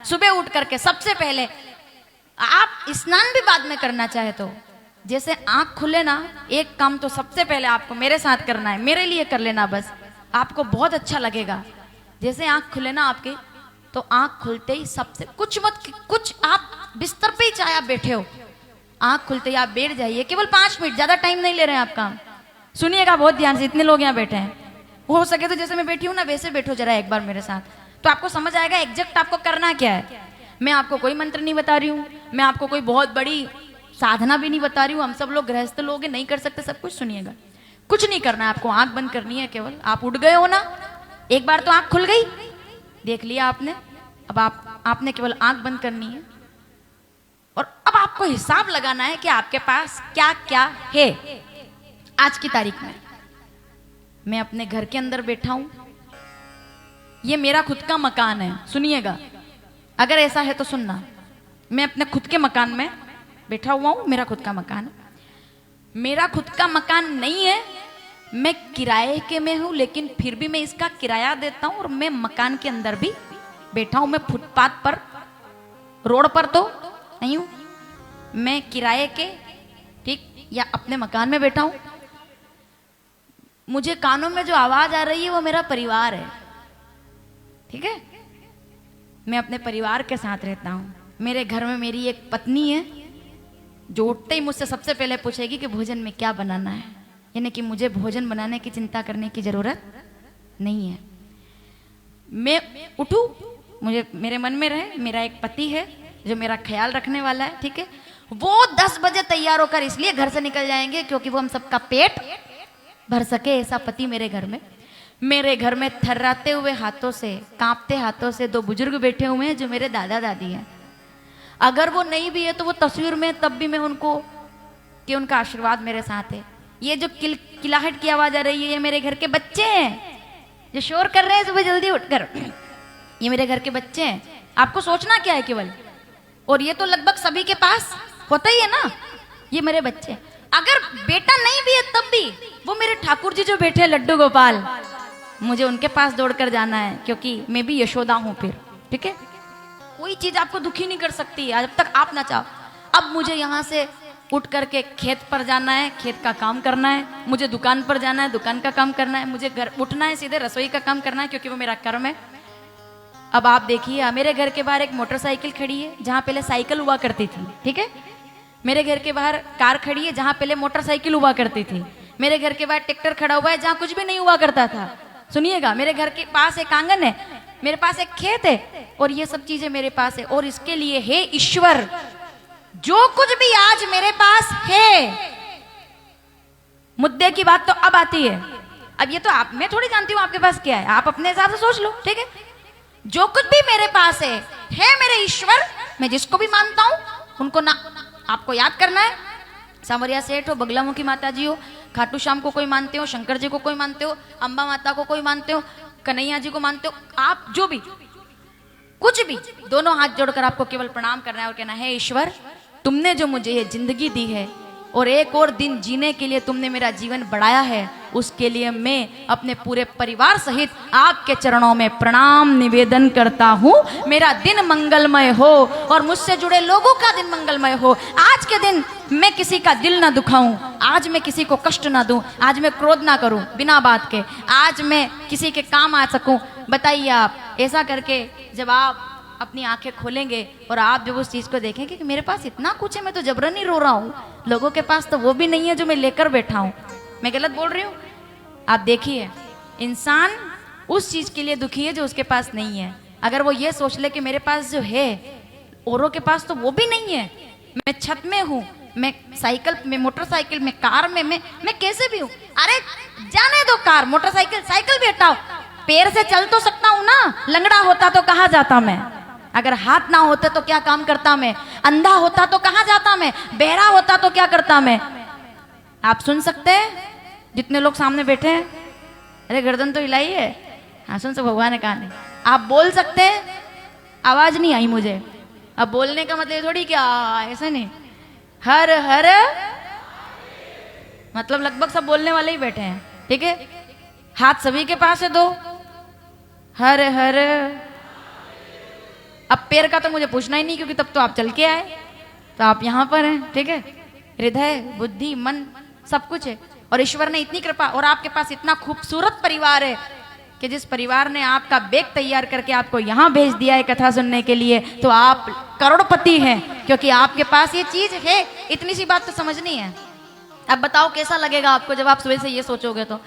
सुबह उठ करके सबसे पहले आप स्नान भी बाद में करना चाहे तो जैसे आंख खुले ना, एक काम तो सबसे पहले आपको मेरे साथ करना है, मेरे लिए कर लेना बस, आपको बहुत अच्छा लगेगा। जैसे आंख खुले ना आपकी, तो आंख खुलते ही सबसे कुछ आप बिस्तर पे ही चाहे आप बैठे हो, आंख खुलते ही आप बैठ जाइए, केवल 5 मिनट, ज्यादा टाइम नहीं ले रहे हैं आप काम। सुनिएगा बहुत ध्यान से, इतने लोग यहाँ बैठे हैं, हो सके तो जैसे मैं बैठी हूँ ना वैसे बैठो जरा एक बार मेरे साथ, तो आपको समझ आएगा एग्जैक्ट आपको करना क्या है। मैं आपको कोई मंत्र नहीं बता रही हूँ, मैं आपको कोई बहुत बड़ी साधना भी नहीं बता रही हूँ, हम सब लोग गृहस्थ लोग हैं, नहीं कर सकते सब कुछ। सुनिएगा, कुछ नहीं करना है आपको, आंख बंद करनी है केवल। आप उठ गए हो ना, एक बार तो आंख खुल गई, देख लिया आपने, अब आपने केवल आंख बंद करनी है और अब आपको हिसाब लगाना है कि आपके पास क्या क्या है। आज की तारीख में मैं अपने घर के अंदर बैठा हूं, ये मेरा खुद का मकान है। सुनिएगा, अगर ऐसा है तो सुनना, मैं अपने खुद के मकान में बैठा हुआ हूं, मेरा खुद का मकान है। मेरा खुद का मकान नहीं है, मैं किराए के में हूं, लेकिन फिर भी मैं इसका किराया देता हूं और मैं मकान के अंदर भी बैठा हूं। मैं फुटपाथ पर, रोड पर तो नहीं हूं, मैं किराए के, ठीक, या अपने मकान में बैठा हूं। मुझे कानों में जो आवाज आ रही है वो मेरा परिवार है, ठीक है। मैं अपने परिवार के साथ रहता हूं। मेरे घर में मेरी एक पत्नी है जो उठते ही मुझसे सबसे पहले पूछेगी कि भोजन में क्या बनाना है, यानी कि मुझे भोजन बनाने की चिंता करने की जरूरत नहीं है। मैं उठूं, मुझे मेरे मन में रहे मेरा एक पति है जो मेरा ख्याल रखने वाला है, ठीक है। वो 10 बजे तैयार होकर इसलिए घर से निकल जाएंगे क्योंकि वो हम सबका पेट भर सके, ऐसा पति मेरे घर में। मेरे घर में थर्राते हुए हाथों से, कांपते हाथों से 2 बुजुर्ग बैठे हुए हैं जो मेरे दादा दादी हैं। अगर वो नहीं भी है तो वो तस्वीर में, तब भी मैं उनको, कि उनका आशीर्वाद मेरे साथ है। ये जो किलाहट की आवाज आ रही है, ये मेरे घर के बच्चे हैं जो शोर कर रहे हैं सुबह जल्दी उठकर, ये मेरे घर के बच्चे हैं। आपको सोचना क्या है केवल, और ये तो लगभग सभी के पास होता ही है ना, ये मेरे बच्चे। अगर बेटा नहीं भी है तब भी वो मेरे ठाकुर जी जो बैठे हैं लड्डू गोपाल, मुझे उनके पास दौड़कर जाना है क्योंकि मैं भी यशोदा हूं फिर, ठीक है। कोई चीज आपको दुखी नहीं कर सकती है जब तक आप ना चाहो। अब मुझे यहाँ से उठ करके खेत पर जाना है, खेत का काम करना है, मुझे दुकान पर जाना है, दुकान का काम करना है, मुझे घर उठना है, सीधे रसोई का काम करना है क्योंकि वो मेरा कर्म है। अब आप देखिए, मेरे घर के बाहर एक मोटरसाइकिल खड़ी है जहां पहले साइकिल हुआ करती थी, ठीक है। मेरे घर के बाहर कार खड़ी है जहां पहले मोटरसाइकिल हुआ करती थी। मेरे घर के बाहर ट्रैक्टर खड़ा हुआ है जहां कुछ भी नहीं हुआ करता था। सुनिएगा, मेरे घर के पास एक आंगन है, मेरे पास एक खेत है, और ये सब चीजें मेरे पास है। और इसके लिए हे ईश्वर, जो कुछ भी आज मेरे पास है, मुद्दे की बात तो अब आती है। अब ये तो आप, मैं थोड़ी जानती हूं आपके पास क्या है, आप अपने हिसाब से सोच लो, ठीक है। जो कुछ भी मेरे पास है मेरे ईश्वर। मैं जिसको भी मानता हूं उनको ना आपको याद करना है। सांवरिया सेठ हो, बगलामुखी माता जी हो, खाटू श्याम को कोई मानते हो, शंकर जी को कोई मानते हो, अंबा माता को कोई मानते हो, कन्हैया जी को मानते हो, आप जो भी, कुछ भी, दोनों हाथ जोड़कर आपको केवल प्रणाम करना है और कहना है, ईश्वर तुमने जो मुझे ये जिंदगी दी है और एक और दिन जीने के लिए तुमने मेरा जीवन बढ़ाया है, उसके लिए मैं अपने पूरे परिवार सहित आपके चरणों में प्रणाम निवेदन करता हूँ। मेरा दिन मंगलमय हो और मुझसे जुड़े लोगों का दिन मंगलमय हो। आज के दिन मैं किसी का दिल ना दुखाऊं, आज मैं किसी को कष्ट ना दूं, आज मैं क्रोध ना करूं बिना बात के, आज मैं किसी के काम आ सकूं। बताइए आप, ऐसा करके जब आप अपनी आंखें खोलेंगे और आप जब उस चीज को देखेंगे कि मेरे पास इतना कुछ है, मैं तो जबरन ही रो रहा हूँ, लोगों के पास तो वो भी नहीं है जो मैं लेकर बैठा हूँ। मैं गलत बोल रही हूँ? आप देखिए, इंसान उस चीज के लिए दुखी है जो उसके पास नहीं है। अगर वो ये सोच ले कि मेरे पास जो है औरों के पास तो वो भी नहीं है, मैं छत में हूँ, मैं साइकिल में, मोटरसाइकिल में, कार में, मैं कैसे भी हूँ। अरे जाने दो, कार मोटरसाइकिल साइकिल भी हटाओ, पैर से चल तो सकता हूँ ना। लंगड़ा होता तो कहाँ जाता मैं, अगर हाथ ना होते तो क्या काम करता मैं, अंधा होता तो कहाँ जाता मैं, बहरा होता तो क्या करता मैं। आप सुन सकते हैं जितने लोग सामने बैठे हैं? अरे गर्दन तो हिलाई है, हाँ सुन, सब भगवान ने कहा नहीं। आप बोल सकते हैं? आवाज नहीं आई मुझे। अब बोलने का मतलब थोड़ी क्या ऐसा नहीं, हर हर मतलब लगभग सब बोलने वाले ही बैठे हैं, ठीक है। हाथ सभी के पास है दो, हर हर अब पैर का तो मुझे पूछना ही नहीं, क्योंकि तब तो आप चल के आए, तो आप यहाँ पर हैं, ठीक है। हृदय, बुद्धि, मन सब कुछ है, और ईश्वर ने इतनी कृपा, और आपके पास इतना खूबसूरत परिवार है कि जिस परिवार ने आपका बैग तैयार करके आपको यहाँ भेज दिया है कथा सुनने के लिए, तो आप करोड़पति हैं, क्योंकि आपके पास ये चीज है। इतनी सी बात तो समझनी है। अब बताओ कैसा लगेगा आपको जब आप सुबह से ये सोचोगे तो।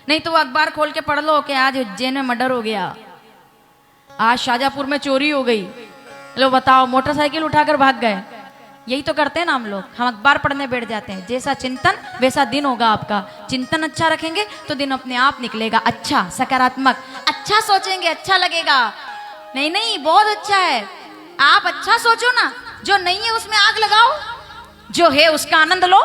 नहीं तो अखबार खोल के पढ़ लो कि आज उज्जैन में मर्डर हो गया, आज शाजापुर में चोरी हो गई, लो बताओ मोटरसाइकिल उठाकर भाग गए। यही तो करते हैं ना हम लोग, हम अखबार पढ़ने बैठ जाते हैं। जैसा चिंतन वैसा दिन होगा आपका। चिंतन अच्छा रखेंगे तो दिन अपने आप निकलेगा अच्छा, सकारात्मक। अच्छा सोचेंगे अच्छा लगेगा। नहीं नहीं, बहुत अच्छा है, आप अच्छा सोचो ना, जो नहीं है उसमें आग लगाओ, जो है उसका आनंद लो।